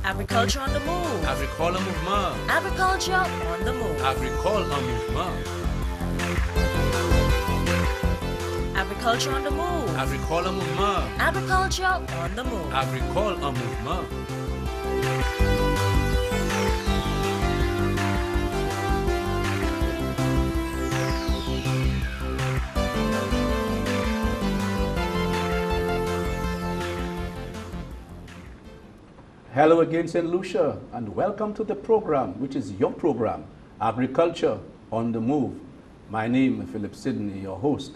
Agriculture on the move. Agricole mouvement. Agriculture on the move. Agricole en mouvement. Agriculture on the move. Agricole en mouvement. Agriculture on the move. Agricole en mouvement. Hello again, Saint Lucia, and welcome to the program, which is your program, Agriculture on the Move. My name is Phillip Sydney, your host.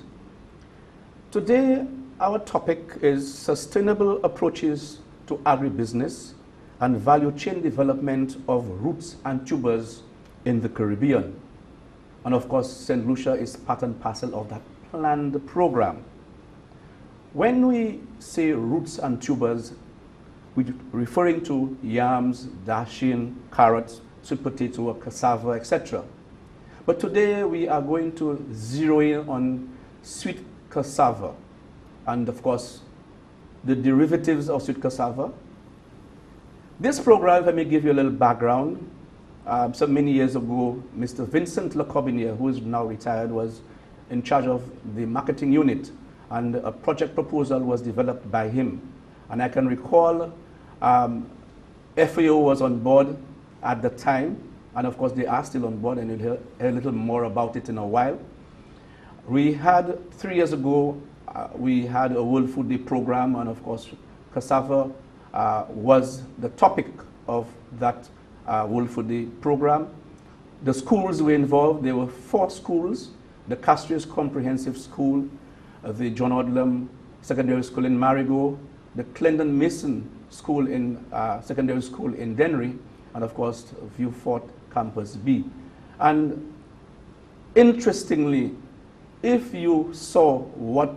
Today, our topic is sustainable approaches to agribusiness and value chain development of roots and tubers in the Caribbean. And of course, Saint Lucia is part and parcel of that planned program. When we say roots and tubers, we're referring to yams, dasheen, carrots, sweet potato, cassava, etc. But today we are going to zero in on sweet cassava and, of course, the derivatives of sweet cassava. This program, if I may give you a little background, so many years ago, Mr. Vincent Lecorbinier, who is now retired, was in charge of the marketing unit, and a project proposal was developed by him. And I can recall FAO was on board at the time, and of course they are still on board, and you'll hear a little more about it in a while. We had, 3 years ago, we had a World Food Day program, and of course cassava was the topic of that World Food Day program. The schools were involved. There were 4 schools: the Castries Comprehensive School, the John Odlum Secondary School in Marigot, the Clendon Mason School in Secondary School in Dennery, and of course View Fort Campus B. And interestingly, if you saw what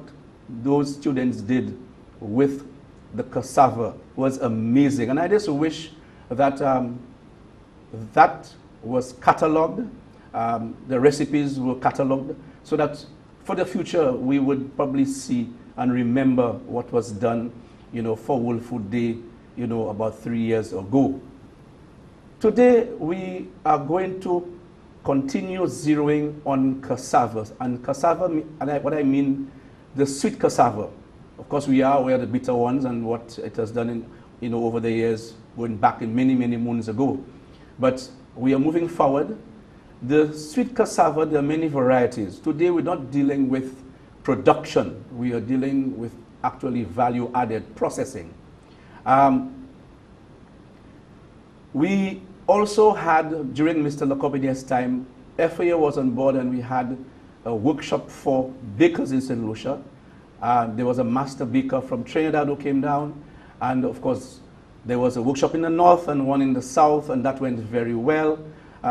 those students did with the cassava, was amazing. And I just wish that that was cataloged, the recipes were cataloged, so that for the future we would probably see and remember what was done, for World Food Day, about 3 years ago. Today, we are going to continue zeroing on cassava. And cassava, what I mean, the sweet cassava. Of course, we are aware of the bitter ones and what it has done over the years, going back in many, many moons ago. But we are moving forward. The sweet cassava, there are many varieties. Today, we're not dealing with production. We are dealing with actually value-added processing. We also had, during Mr. Lecorbinier's time, FAO was on board, and we had a workshop for bakers in Saint Lucia. There was a master baker from Trinidad who came down, and of course there was a workshop in the north and one in the south, and that went very well.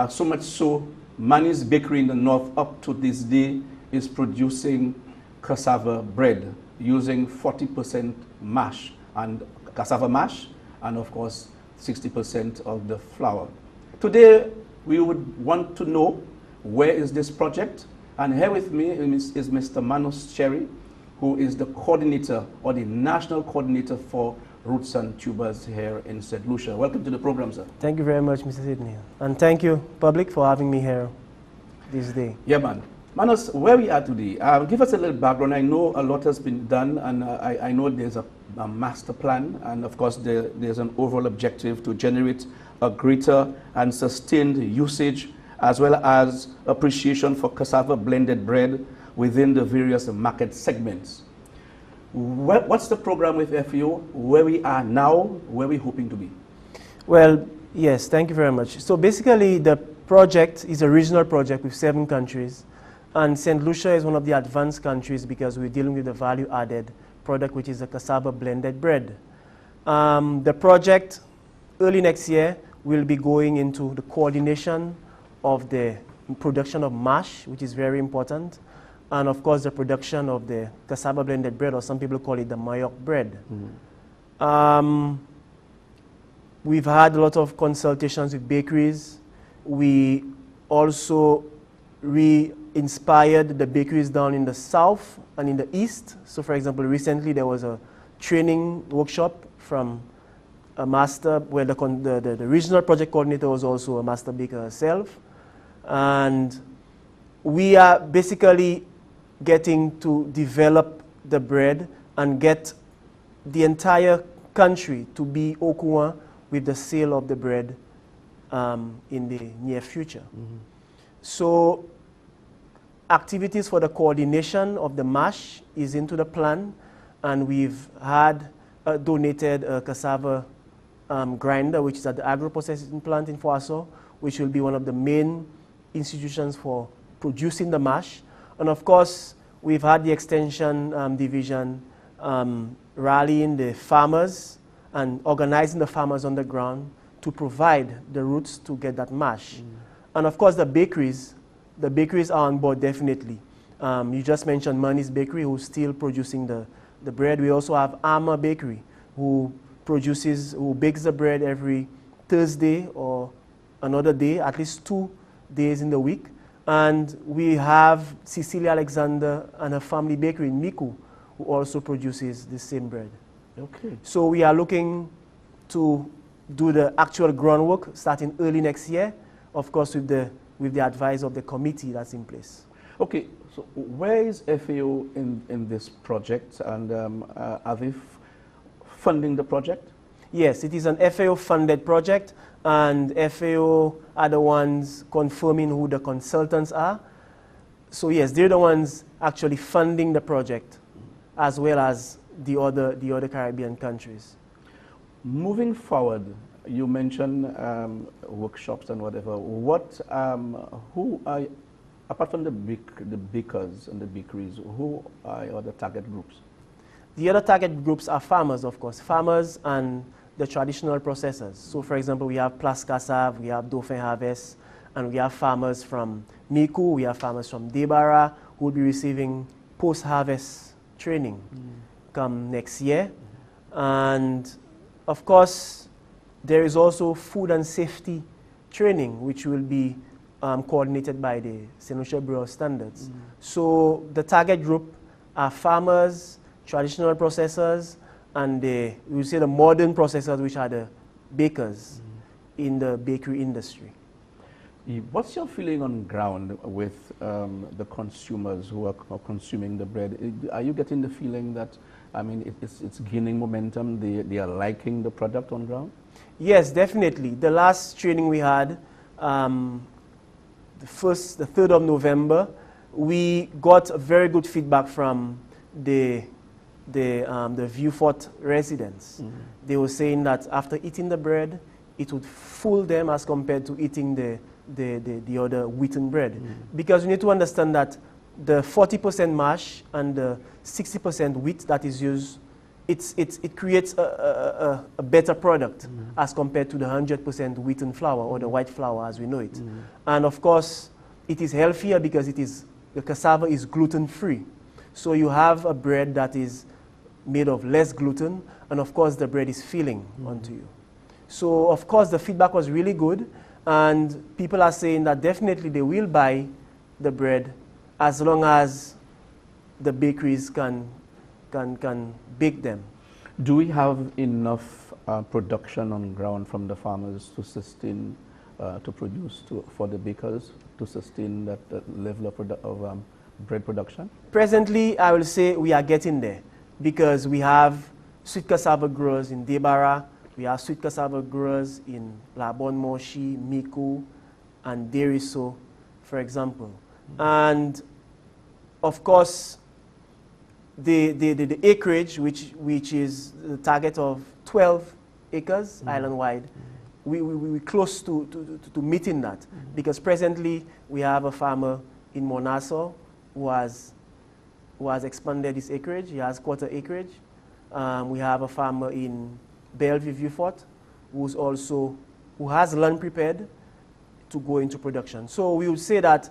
So much so, Manus Bakery in the north up to this day is producing cassava bread using 40% mash and cassava mash, and of course 60% of the flour. Today we would want to know, where is this project? And here with me is Mr. Manus Cherry, who is the coordinator, or the national coordinator for roots and tubers here in Saint Lucia. Welcome to the program, sir. Thank you very much, Mr. Sydney. And thank you, public, for having me here this day. Yeah, man. Manus, where we are today, give us a little background. I know a lot has been done, and I know there's a master plan, and of course there's an overall objective to generate a greater and sustained usage, as well as appreciation for cassava blended bread within the various market segments. What's the program with FAO? Where we are now, where we're hoping to be? Well, yes, thank you very much. So basically the project is a regional project with 7 countries. And Saint Lucia is one of the advanced countries because we're dealing with the value-added product, which is a cassava blended bread. The project, early next year, will be going into the coordination of the production of mash, which is very important, and of course the production of the cassava blended bread, or some people call it the Mayock bread. Mm-hmm. We've had a lot of consultations with bakeries. We also inspired the bakeries down in the south and in the east. So for example, recently there was a training workshop from a master, where the regional project coordinator was also a master baker herself. And we are basically getting to develop the bread and get the entire country to be au courant with the sale of the bread in the near future. So activities for the coordination of the mash is into the plan, and we've had donated a cassava grinder, which is at the Agroprocessing plant in Foaso, which will be one of the main institutions for producing the mash. And of course, we've had the extension division rallying the farmers and organizing the farmers on the ground to provide the routes to get that mash. And of course, the bakeries are on board definitely. You just mentioned Manus Bakery, who's still producing the bread. We also have Armour Bakery, who bakes the bread every Thursday or another day, at least 2 days in the week. And we have Cecilia Alexander and her family bakery in Miku, who also produces the same bread. Okay. So we are looking to do the actual groundwork starting early next year, of course with the advice of the committee that's in place. Okay, so where is FAO in this project, and are they funding the project? Yes, it is an FAO-funded project, and FAO are the ones confirming who the consultants are. So yes, they're the ones actually funding the project, as well as the other Caribbean countries. Moving forward, you mentioned workshops and whatever. Who are, apart from the bakers and the bakeries, who are the target groups? The other target groups are farmers, of course, farmers and the traditional processors. So for example, we have Place Cassava, we have Dauphin Harvest, and we have farmers from Miku, we have farmers from Debara who will be receiving post-harvest training come next year. And of course, there is also food and safety training, which will be coordinated by the Saint Lucia Bureau of Standards. So the target group are farmers, traditional processors, and we will say the modern processors, which are the bakers in the bakery industry. What's your feeling on ground with the consumers who are consuming the bread? Are you getting the feeling that, I mean, it's gaining momentum, they are liking the product on ground? Yes, definitely. The last training we had, the 3rd of November, we got very good feedback from the Vieux-Fort residents. They were saying that after eating the bread, it would fool them as compared to eating the other wheaten bread. Because you need to understand that the 40% mash and the 60% wheat that is used, it creates a better product as compared to the 100% wheaten flour or the white flour as we know it. And of course, it is healthier because the cassava is gluten-free. So you have a bread that is made of less gluten, and of course the bread is filling onto you. So of course the feedback was really good, and people are saying that definitely they will buy the bread as long as the bakeries can bake them. Do we have enough production on ground from the farmers to sustain, to produce for the bakers to sustain that level of bread production? Presently, I will say we are getting there, because we have sweet cassava growers in Debara, we have sweet cassava growers in Labon Moshi, Miku, and Deriso, for example. And of course, the acreage, which is the target of 12 acres island-wide, we're close to meeting that, because presently we have a farmer in Monaso who has expanded his acreage. He has quarter acreage. We have a farmer in Bellevue, Vieux-Fort, who has land prepared to go into production. So we would say that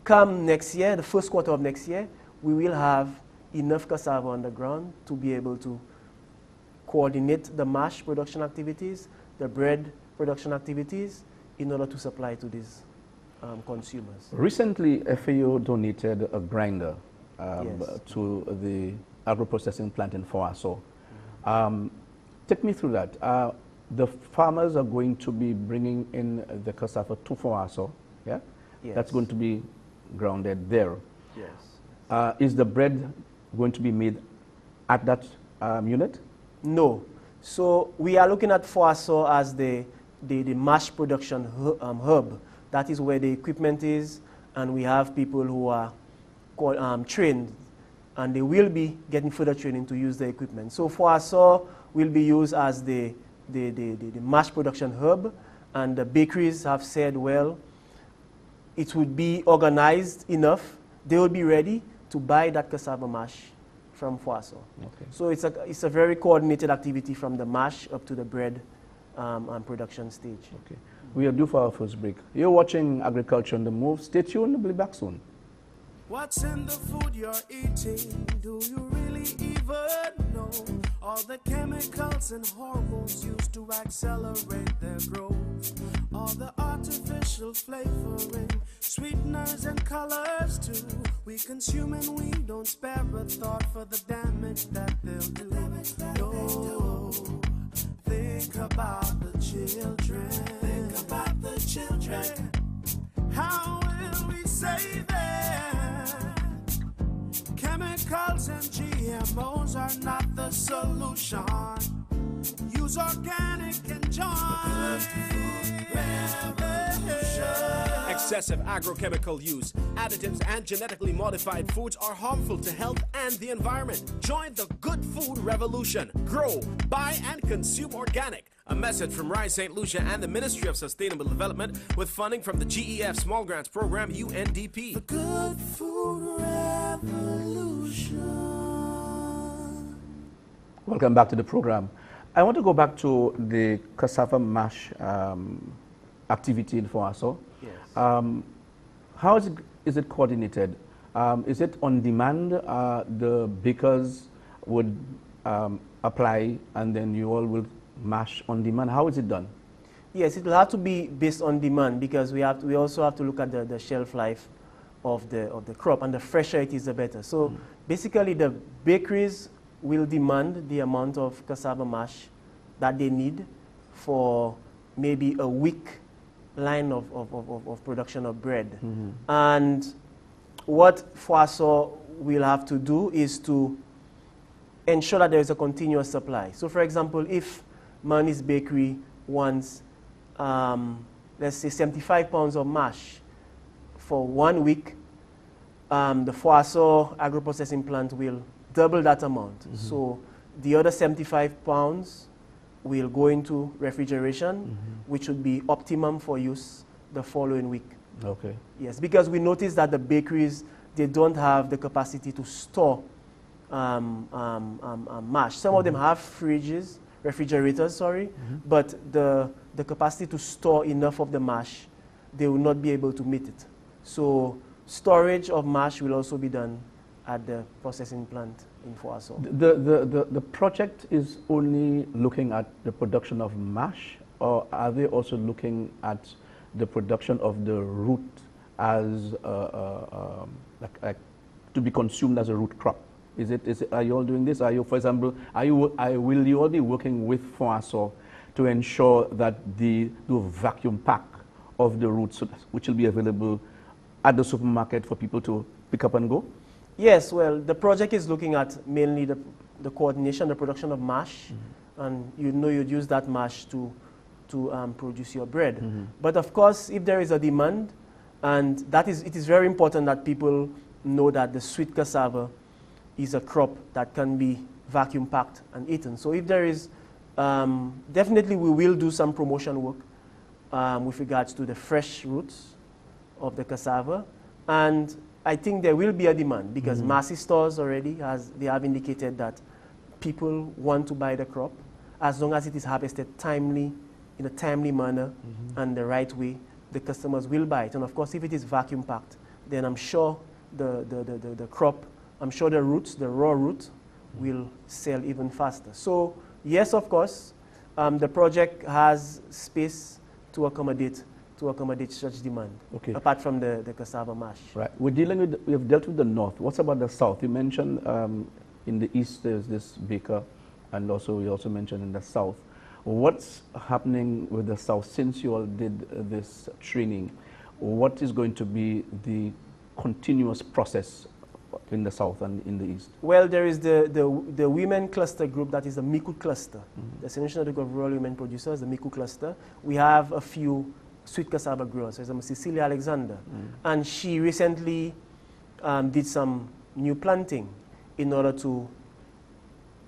come next year, the first quarter of next year, we will have enough cassava on the ground to be able to coordinate the mash production activities, the bread production activities, in order to supply to these consumers. Recently, FAO donated a grinder Yes. to the agro-processing plant in Foaso. Take me through that. The farmers are going to be bringing in the cassava to Foaso, yeah? Yes. That's going to be grounded there. Yes. Is the bread going to be made at that unit? No. So we are looking at Foaso as the mash production hub. That is where the equipment is, and we have people who are trained, and they will be getting further training to use the equipment. So Foaso will be used as the mash production hub, and the bakeries have said, well, it would be organized enough, they will be ready to buy that cassava mash from Foaso. Okay. So it's a very coordinated activity from the mash up to the bread and production stage. Okay. We are due for our first break. You're watching Agriculture on the Move. Stay tuned, we'll be back soon. What's in the food you're eating? Do you really even know? All the chemicals and hormones used to accelerate their growth. All the artificial flavoring, sweeteners and colors too. We consume and we don't spare a thought for the damage that they'll do. No, think about the children. Think about the children. How will we save them? Chemicals and GMOs are not the solution. Use organic and join revolution. Excessive agrochemical use, additives, and genetically modified foods are harmful to health and the environment. Join the good food revolution. Grow, buy, and consume organic. A message from Rise Saint Lucia and the Ministry of Sustainable Development with funding from the GEF Small Grants Program, UNDP. The good food revolution. Welcome back to the program. I want to go back to the cassava mash activity in Foaso. Yes. How is it coordinated? Is it on demand? The bakers would apply and then you all will mash on demand. How is it done? Yes, it will have to be based on demand because we also have to look at the shelf life of the crop, and the fresher it is, the better. So basically, the bakeries will demand the amount of cassava mash that they need for maybe a week line of production of bread. And what Foaso will have to do is to ensure that there is a continuous supply. So for example, if Manus Bakery wants, let's say, 75 pounds of mash for 1 week, the Foaso Agroprocessing plant will double that amount. So the other 75 pounds will go into refrigeration, which would be optimum for use the following week. Okay. Yes, because we noticed that the bakeries, they don't have the capacity to store mash. Some of them have fridges, refrigerators, sorry, but the capacity to store enough of the mash, they will not be able to meet it. So storage of mash will also be done at the processing plant in Foaso. The project is only looking at the production of mash, or are they also looking at the production of the root as like to be consumed as a root crop? Are you all doing this? Are you, for example, will you all be working with Foaso to ensure that the vacuum pack of the roots, which will be available at the supermarket for people to pick up and go? Yes, well, the project is looking at mainly the coordination, the production of mash, and you'd use that mash to produce your bread. But of course, if there is a demand, and it is very important that people know that the sweet cassava is a crop that can be vacuum packed and eaten. So if there is, definitely we will do some promotion work with regards to the fresh roots of the cassava, and I think there will be a demand because Massy stores already they have indicated that people want to buy the crop as long as it is harvested in a timely manner and the right way. The customers will buy it, and of course, if it is vacuum packed, then I'm sure the crop, I'm sure the roots, the raw root, will sell even faster. So yes, of course, the project has space to accommodate such demand, apart from the cassava mash. Right. We have dealt with the north. What's about the south? You mentioned in the east there's this baker, and also you also mentioned in the south. What's happening with the south since you all did this training? What is going to be the continuous process in the south and in the east? Well, there is the women cluster group, that is the Miku cluster. The Saint Lucia Network of Rural Women Producers, the Miku cluster. We have a few sweet cassava growers. There's Cecilia Alexander. And she recently did some new planting in order to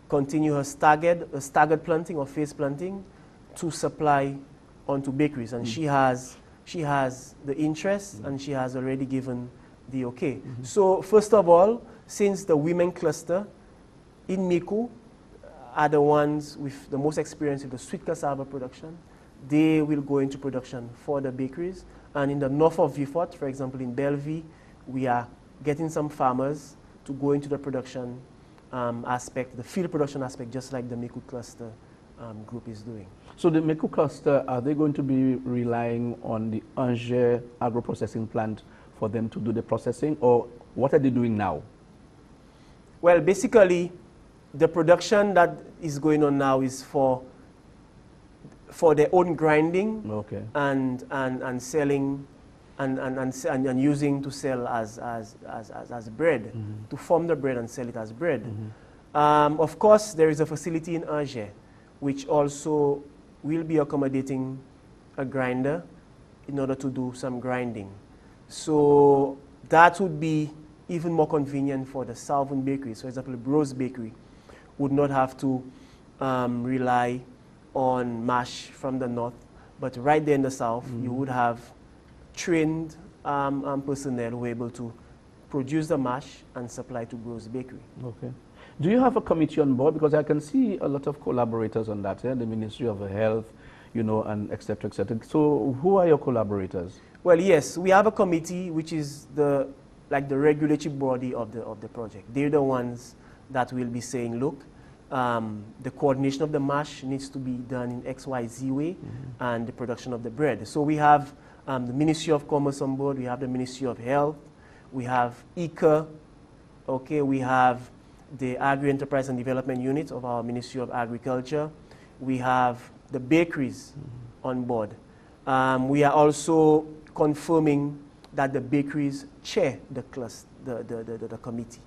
continue her staggered planting or phase planting to supply onto bakeries. And she has the interest, and she has already given the okay. So first of all, since the women cluster in Miku are the ones with the most experience with the sweet cassava production, they will go into production for the bakeries. And in the north of Vifort, for example, in Bellevue, we are getting some farmers to go into the production aspect, the field production aspect, just like the Miku cluster group is doing. So the Miku cluster, are they going to be relying on the Angers agro-processing plant for them to do the processing, or what are they doing now? Well, basically, the production that is going on now is for their own grinding, Okay. and selling and using to sell as bread, to form the bread and sell it as bread. Of course, there is a facility in Angers which also will be accommodating a grinder in order to do some grinding. So that would be even more convenient for the southern bakeries. For example, Bros Bakery would not have to rely on mash from the north, but right there in the south, you would have trained personnel who are able to produce the mash and supply to Bros Bakery. Okay. Do you have a committee on board? Because I can see a lot of collaborators on that, the Ministry of Health, and et cetera, et cetera. So who are your collaborators? Well, yes, we have a committee which is the regulatory body of the project. They're the ones that will be saying, look, the coordination of the mash needs to be done in XYZ way, and the production of the bread. So we have the Ministry of Commerce on board, we have the Ministry of Health, we have ICA, okay, we have the Agri-Enterprise and Development Unit of our Ministry of Agriculture, we have the bakeries on board. We are also confirming that the bakeries chair the committee.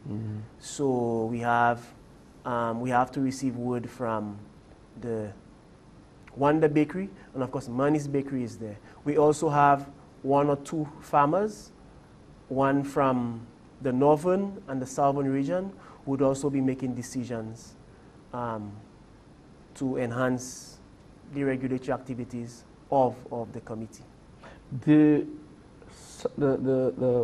So we have to receive word from the Wonder Bakery, and of course Manus Bakery is there. We also have 1 or 2 farmers, one from the northern and the southern region, who would also be making decisions to enhance the regulatory activities of the committee. The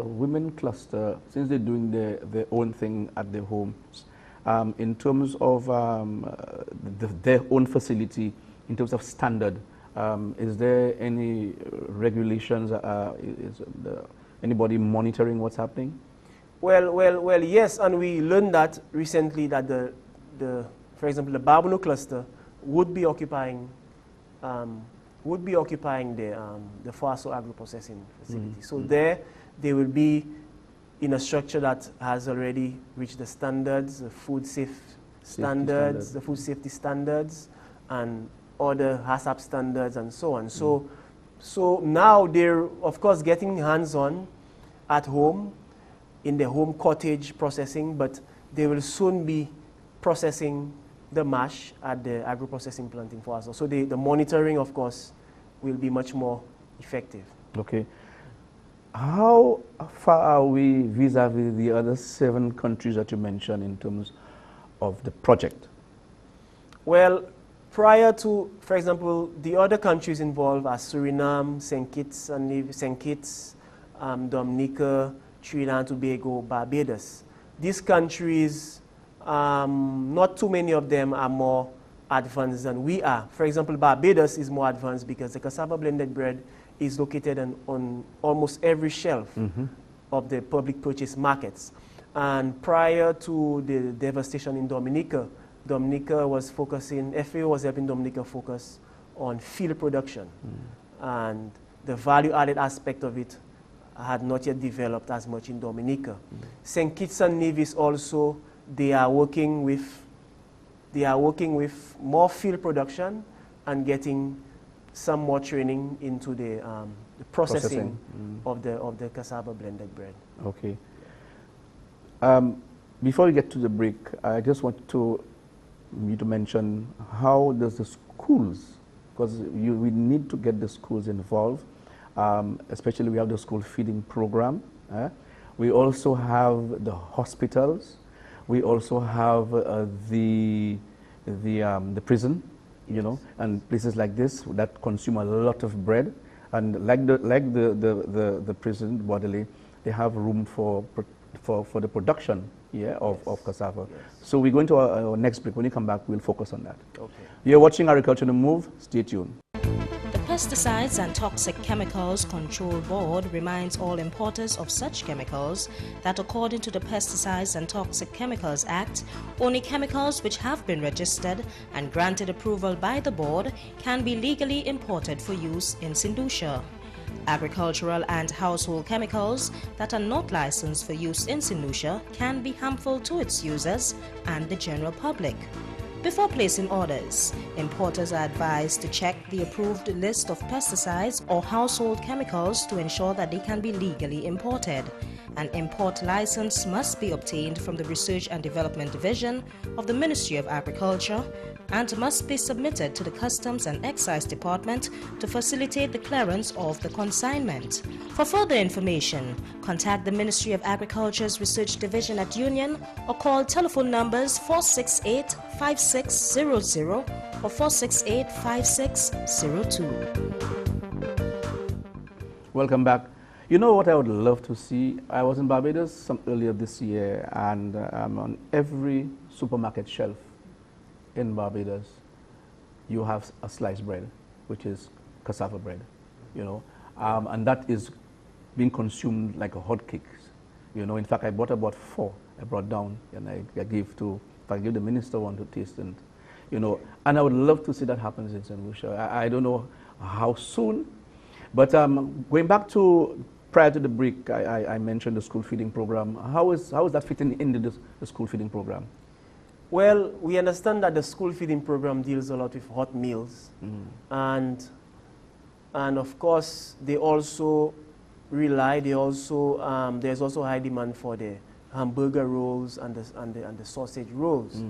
women cluster, since they're doing their own thing at their homes, in terms of their own facility, in terms of standard, is there any regulations? Is anybody monitoring what's happening? Well, yes, and we learned that recently that for example, the Babunu cluster would be occupying the FASO Agroprocessing facility. So there, they will be in a structure that has already reached the standards, the food safety standards, the food safety standards, and other HACCP standards, and so on. So now they're, of course, getting hands-on at home, in the home cottage processing, but they will soon be processing the mash at the agro-processing plant in FASO. So the monitoring, of course, will be much more effective. Okay. How far are we vis-a-vis the other 7 countries that you mentioned in terms of the project? Well, prior to, for example, the other countries involved are Suriname, St. Kitts, Dominica, Trinidad and Tobago, Barbados. These countries, not too many of them are more advanced than we are. For example, Barbados is more advanced because the cassava blended bread is located on almost every shelf of the public purchase markets. And prior to the devastation in Dominica, FAO was helping Dominica focus on field production. And the value-added aspect of it had not yet developed as much in Dominica. St. Kitts and Nevis also they are working with more field production and getting some more training into the processing of the cassava blended bread. Okay. Before we get to the break, I just want you to mention how does the schools, because we need to get the schools involved, especially we have the school feeding program. We also have the hospitals. We also have the prison, you know, and places like this that consume a lot of bread. And like the prison, Bordelais, they have room for the production, of cassava. Yes. So we're going to our next break. When we come back, we'll focus on that. Okay. You're watching Agriculture on the Move. Stay tuned. The Pesticides and Toxic Chemicals Control Board reminds all importers of such chemicals that according to the Pesticides and Toxic Chemicals Act, only chemicals which have been registered and granted approval by the board can be legally imported for use in Saint Lucia. Agricultural and household chemicals that are not licensed for use in Saint Lucia can be harmful to its users and the general public. Before placing orders, importers are advised to check the approved list of pesticides or household chemicals to ensure that they can be legally imported. An import license must be obtained from the Research and Development Division of the Ministry of Agriculture and must be submitted to the Customs and Excise Department to facilitate the clearance of the consignment. For further information, contact the Ministry of Agriculture's Research Division at Union or call telephone numbers 468-5600 or 468-5602. Welcome back. You know what I would love to see? I was in Barbados earlier this year, and on every supermarket shelf in Barbados, you have a sliced bread, which is cassava bread, you know, and that is being consumed like a hotcakes. You know, in fact, I bought about 4. I brought down, and I gave the minister one to taste, and you know, and I would love to see that happen in Saint Lucia. I don't know how soon, but going back to prior to the break, I mentioned the school feeding program. How is that fitting into the school feeding program? Well, we understand that the school feeding program deals a lot with hot meals, and of course they also there's also high demand for the hamburger rolls and the sausage rolls.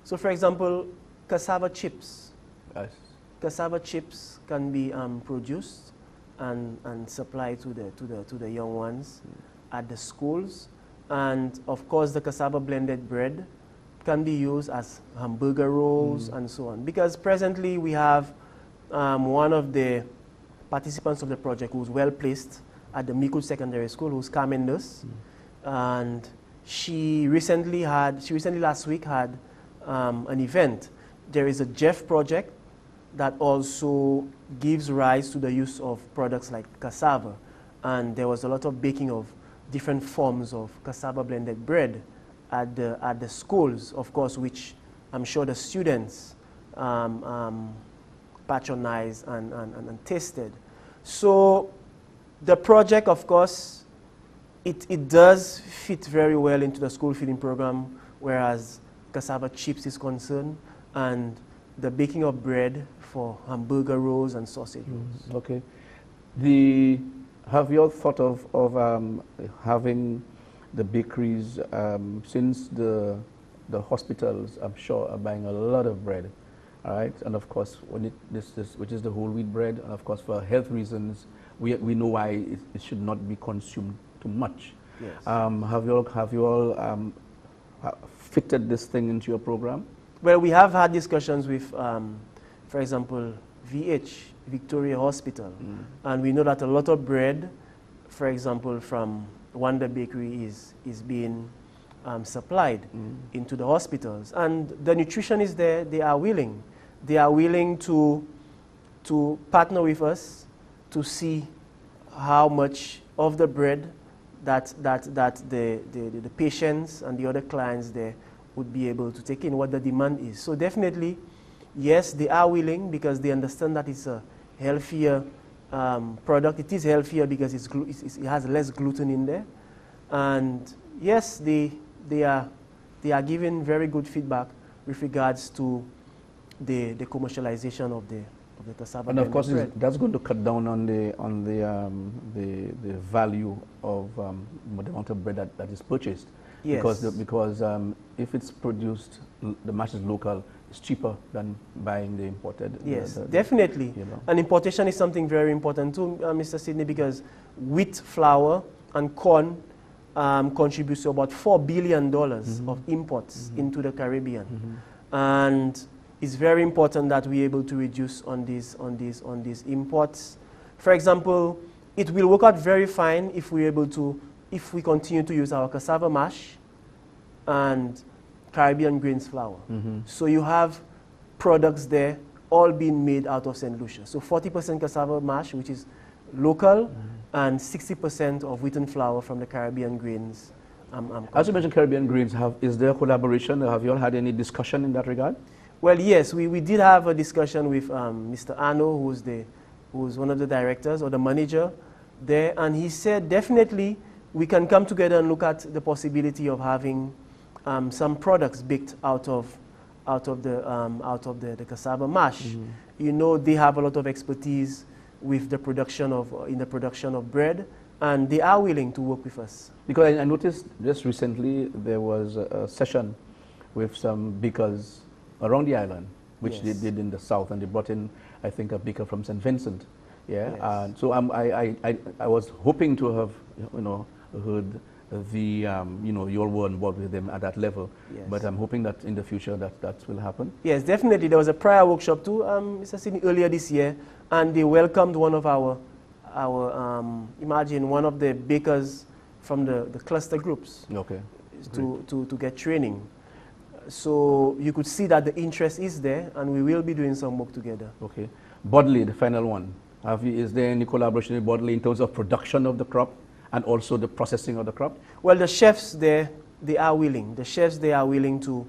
So, for example, cassava chips. Yes. Cassava chips can be produced and supplied to the young ones at the schools, and of course the cassava blended bread can be used as hamburger rolls and so on. Because presently we have one of the participants of the project who's well placed at the Miku Secondary School, who's Carmendos, and she recently last week had an event. There is a Jeff project that also gives rise to the use of products like cassava, and there was a lot of baking of different forms of cassava blended bread at the schools, of course, which I'm sure the students patronized and tasted. So the project, of course, it does fit very well into the school feeding program, whereas cassava chips is concerned, and the baking of bread for hamburger rolls and sausage rolls. Okay. Have you all thought of having the bakeries, since the hospitals, I'm sure, are buying a lot of bread, all right? And of course, which is the whole wheat bread, and of course, for health reasons, we know why it should not be consumed too much. Yes. Have you all fitted this thing into your program? Well, we have had discussions with, for example, Victoria Hospital, and we know that a lot of bread, for example, from Wonder Bakery is being supplied into the hospitals, and the nutritionists there, they are willing to partner with us to see how much of the bread that the patients and the other clients there would be able to take in, what the demand is. So definitely, yes, they are willing because they understand that it's a healthier product. It is healthier because it has less gluten in there. And yes, they are they are giving very good feedback with regards to the commercialization of the cassava. And of course, bread. that's going to cut down on the value of the amount of bread that is purchased. Yes. Because if it's produced, the mash is local, it's cheaper than buying the imported. Yes, definitely. You know. And importation is something very important too, Mr. Sydney, because wheat, flour, and corn contributes to about $4 billion of imports into the Caribbean. And it's very important that we're able to reduce on these imports. For example, it will work out very fine if we're able to, if we continue to use our cassava mash and Caribbean grains flour. So you have products there all being made out of Saint Lucia. So 40% cassava mash, which is local, and 60% of wheaten flour from the Caribbean grains. As you mentioned Caribbean grains, is there collaboration? Have you all had any discussion in that regard? Well, yes, we did have a discussion with Mr. Arno, who's one of the directors or the manager there, and he said definitely we can come together and look at the possibility of having some products baked out of the cassava mash. You know, they have a lot of expertise with the production of bread, and they are willing to work with us. Because I noticed just recently there was a session with some bakers around the island, which they did in the south, and they brought in, I think, a baker from St. Vincent. Yeah, Yes. and so I was hoping to have, heard the, you all were involved with them at that level. Yes. But I'm hoping that in the future that will happen. Yes, definitely. There was a prior workshop too, Mr. Sydney, earlier this year, and they welcomed one of our imagine one of the bakers from the cluster groups Okay. to get training. So you could see that the interest is there, and we will be doing some work together. Okay. Bodley, the final one. Is there any collaboration with Bodley in terms of production of the crop and also the processing of the crop? Well, the chefs there, they are willing. The chefs, they are willing to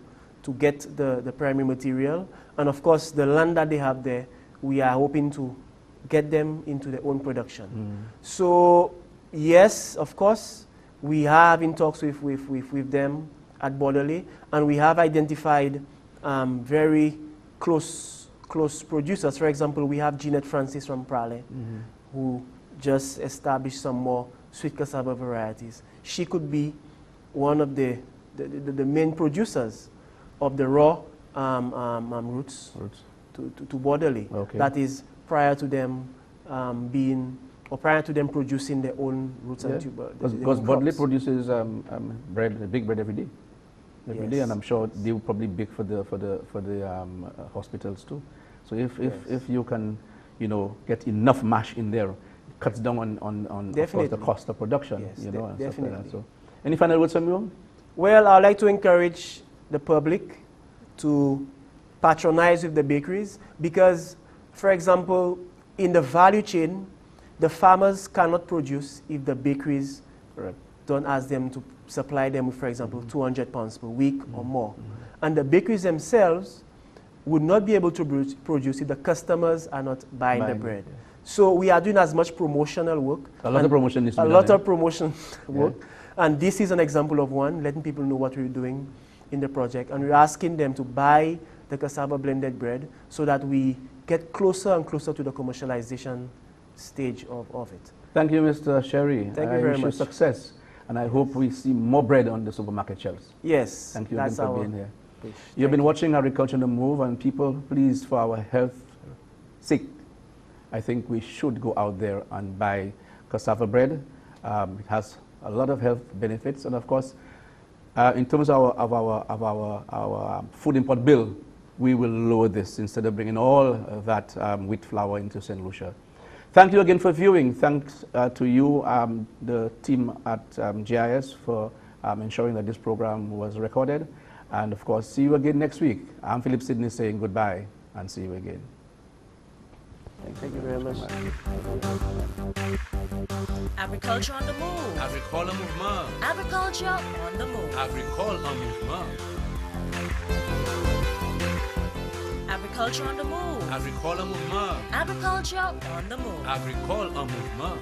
get the primary material. And of course, the land that they have there, we are hoping to get them into their own production. So, yes, of course, we have in talks with them at Borderley, and we have identified very close producers. For example, we have Jeanette Francis from Prale, who just established some more sweet cassava varieties. She could be one of the main producers of the raw roots to Borderley. Okay. That is prior to them prior to them producing their own roots and tuber. Because Bodley produces bread, big bread every day. Every day, Yes. and I'm sure they will probably bake for the hospitals too. So if you can, get enough mash in there, it cuts down on of course, the cost of production. Yes, and stuff like definitely. that. So, any final words from you? Well, I'd like to encourage the public to patronize with the bakeries because, for example, in the value chain, the farmers cannot produce if the bakeries don't ask them to supply them with, for example, 200 pounds per week or more. And the bakeries themselves would not be able to produce if the customers are not buying the bread. So we are doing as much promotional work. A lot of promotion is a lot of promotion work. And this is an example of one, letting people know what we're doing in the project. And we're asking them to buy the cassava blended bread so that we get closer and closer to the commercialization stage of it. Thank you, Mr. Cherry. Thank you very wish much. you success. And I hope we see more bread on the supermarket shelves. Yes. Thank you again for being here. wish. You've been watching Agriculture on the Move, and people, please, for our health sake, I think we should go out there and buy cassava bread. It has a lot of health benefits, and of course, in terms of our food import bill, we will lower this instead of bringing all that wheat flour into Saint Lucia. Thank you again for viewing. Thanks to you, the team at GIS, for ensuring that this program was recorded. And of course, see you again next week. I'm Phillip Sydney saying goodbye and see you again. Thank you very much. Agriculture on the move. Agricole mouvement. Agriculture on the move. Agricole en mouvement. Agriculture on the move. Agricole mouvement. Agriculture on the move. Agricole en mouvement.